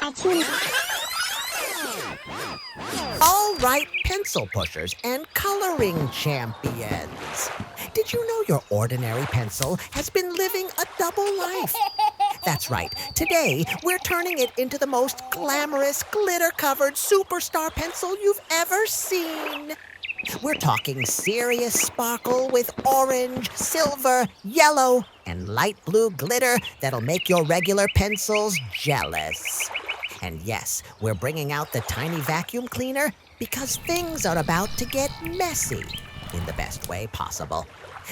Artoonza. All right, pencil pushers and coloring champions. Did you know your ordinary pencil has been living a double life? That's right. Today, we're turning it into the most glamorous, glitter-covered superstar pencil you've ever seen. We're talking serious sparkle with orange, silver, yellow, and light blue glitter that'll make your regular pencils jealous. And yes, we're bringing out the tiny vacuum cleaner because things are about to get messy in the best way possible.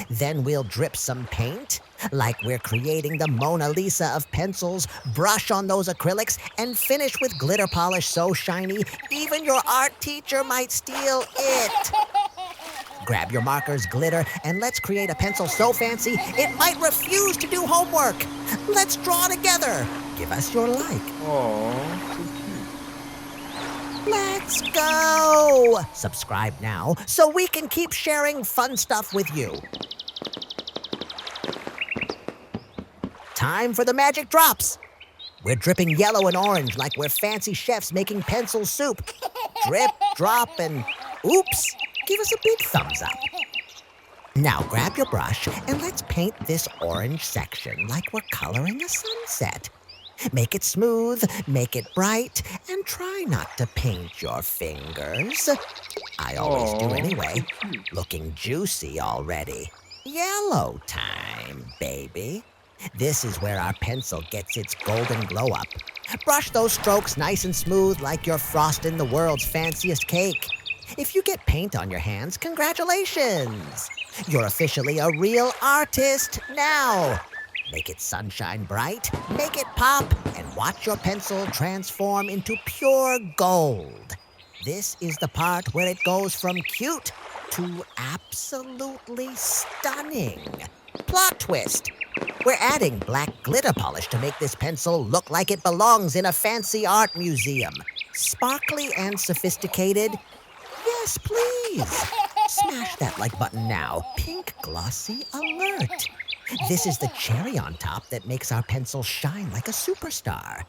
Then we'll drip some paint, like we're creating the Mona Lisa of pencils, brush on those acrylics, and finish with glitter polish so shiny, even your art teacher might steal it. Grab your markers, glitter, and let's create a pencil so fancy it might refuse to do homework. Let's draw together. Give us your like. Aww, so cute. Let's go! Subscribe now so we can keep sharing fun stuff with you. Time for the magic drops. We're dripping yellow and orange like we're fancy chefs making pencil soup. Drip, drop, and oops, give us a big thumbs up. Now grab your brush and let's paint this orange section like we're coloring a sunset. Make it smooth, make it bright, and try not to paint your fingers. I always do anyway. Looking juicy already. Yellow time, baby. This is where our pencil gets its golden glow up. Brush those strokes nice and smooth like you're frosting the world's fanciest cake. If you get paint on your hands, congratulations! You're officially a real artist now. Make it sunshine bright, make it pop, and watch your pencil transform into pure gold. This is the part where it goes from cute to absolutely stunning. Plot twist. We're adding black glitter polish to make this pencil look like it belongs in a fancy art museum. Sparkly and sophisticated. Yes, please. Smash that like button now. Pink glossy alert. This is the cherry on top that makes our pencil shine like a superstar.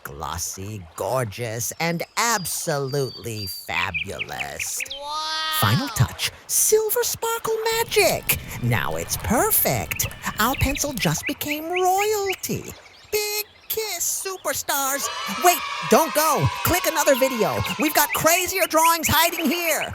Glossy, gorgeous, and absolutely fabulous. Wow. Final touch, silver sparkle magic. Now it's perfect. Our pencil just became royalty. Big kiss, superstars. Wait, don't go. Click another video. We've got crazier drawings hiding here.